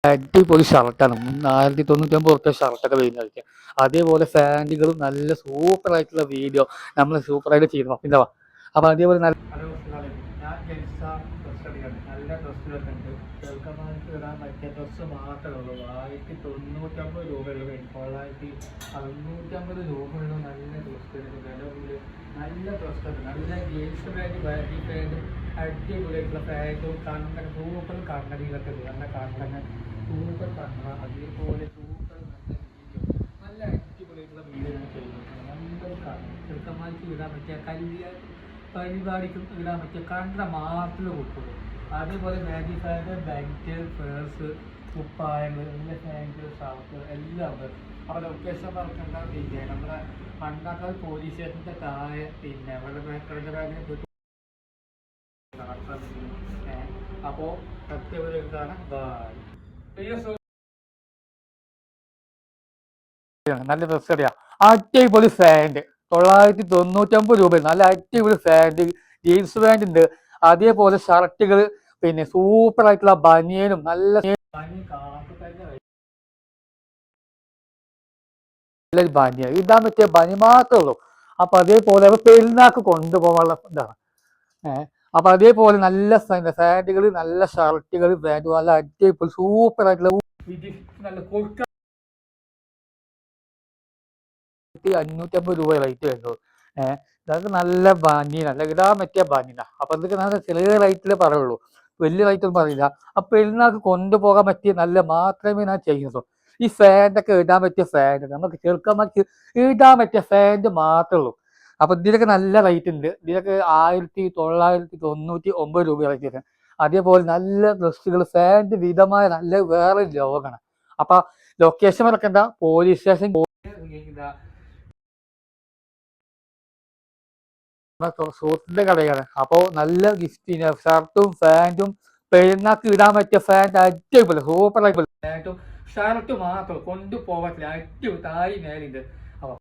അടിപൊളി ഷർട്ടാണ്. 1099 ഷർട്ടൊക്കെ വരുന്നത്. അതേപോലെ ഫാൻറ്റുകളും നല്ല സൂപ്പർ ആയിട്ടുള്ള വീഡിയോ നമ്മൾ സൂപ്പറായിട്ട് ചെയ്തു. പിന്നെ അപ്പൊ അതേപോലെ നല്ല ഞാൻ ജനിച്ച ഡ്രസ് അടിക്കണം. നല്ല ഡ്രസ്സുകളൊക്കെ ഉണ്ട്. ചെറുക്കന്മാർക്ക് ഇടാൻ പറ്റിയ ഡ്രസ്സ് മാത്രമേ ഉള്ളൂ. 1099 രൂപയുള്ളൂ. 960 രൂപയുള്ള നല്ല ഡ്രസ്സുകൾ വിലവില് നല്ല ഡ്രസ്സുണ്ട്. നല്ല ജീൻസ് പാൻറ്റ്, ബാഗി പാൻറ്റും അടിപൊളിയായിട്ടുള്ള പാൻറ്റും കണ്ണൻ സൂപ്പർ കണ്ണടികളൊക്കെ ഉണ്ട്. നല്ല കണ്ണന് സൂപ്പർ കണ്ണ, അതേപോലെ സൂപ്പർ നല്ല അടിപൊളിയായിട്ടുള്ള വീഡിയോ ഞാൻ ചെയ്യുന്നുണ്ട്. നല്ലൊരു കണ്ണ ചെറുക്കന്മാർക്ക് ഇടാൻ പറ്റിയ കല്യാണ പരിപാടിക്കും ഇടാൻ പറ്റിയ കണ്ട മാത്രമേ കൊടുക്കുള്ളൂ. അതേപോലെ ബാഗി പാൻറ്റ്, ബെൽറ്റ്, പേഴ്സ്, കുപ്പായങ്ങൾ, നല്ല പാൻറ്റ്, ഷർട്ട് എല്ലാം ഉണ്ട്. അപ്പോൾ ലൊക്കേഷൻ പറഞ്ഞാൽ പിന്നെ നമ്മുടെ മണ്ണാക്കാട് പോലീസ് സ്റ്റേഷൻ്റെ താഴെ പിന്നെ അവിടെ മേക്കറിൻ്റെ ബാഗിനെ പോയിട്ട് അപ്പോൾ സത്യവരക്കാണ് നല്ല ഡ്രസ് അറിയാം. അടിപൊളി ഫാൻറ്റ് 999 രൂപ. നല്ല അടിപൊളി ഫാൻറ്റ്, ജീൻസ് പാൻറ് ഉണ്ട്. അതേപോലെ ഷർട്ടുകൾ, പിന്നെ സൂപ്പർ ആയിട്ടുള്ള ബനിയനും നല്ലൊരു ബനിയൻ ഇടാൻ പറ്റിയ ബനി മാത്രമേ ഉള്ളൂ. അപ്പൊ അതേപോലെ പെരുന്നാക്ക് കൊണ്ടുപോകാനുള്ള ഇതാണ്. അപ്പൊ അതേപോലെ നല്ല ഫാൻറ്റുകൾ, നല്ല ഷർട്ടുകൾ, പാൻറ്റ് നല്ല അടിപൊളി സൂപ്പർ ആയിട്ടുള്ള നല്ല 550 രൂപ റേറ്റ് വരുന്നത്. ഇതൊക്കെ നല്ല ബനിയന, നല്ല ഇടാൻ പറ്റിയ ബനിയന. അപ്പൊ ഇതൊക്കെ നല്ല ചെറിയ റേറ്റിൽ പറയുള്ളൂ, വലിയ റേറ്റ് ഒന്നും പറയില്ല. അപ്പൊ പെരുന്നാൾക്ക് കൊണ്ടുപോകാൻ പറ്റിയ നല്ല മാത്രമേ ഞാൻ ചെയ്യുന്നു. ഈ ഫാൻറ്റൊക്കെ ഇടാൻ പറ്റിയ ഫാൻറ്റ് നമുക്ക് ചെറുക്കന്മാർക്ക് ഇടാൻ പറ്റിയ ഫാൻറ്റ് മാത്രമേ ഉള്ളൂ. അപ്പൊ ഇതിലൊക്കെ നല്ല റേറ്റ് ഉണ്ട്. ഇതിലൊക്കെ 1999 രൂപ റേറ്റ് വരുന്നത്. അതേപോലെ നല്ല ഡ്രസ്സുകൾ, ഫാൻറ്റ് വിധമായ നല്ല വേറെ ലോകമാണ്. അപ്പൊ ലൊക്കേഷൻ മറക്കണ്ട, പോലീസ് സ്റ്റേഷൻ സുഹൃത്തിന്റെ കടയാണ്. അപ്പോൾ നല്ല ഗിഫ്റ്റിന് ഷർട്ടും പാൻറ്റും പെരുന്നാൾക്ക് ഇടാൻ പറ്റിയ ഫാൻറ്റ് അടിപൊളി സൂപ്പർ ആയിട്ട് പാൻറ്റും ഷർട്ട് മാത്രം കൊണ്ടുപോകത്തില്ല. അടിപൊളി താഴെ മേലുണ്ട്.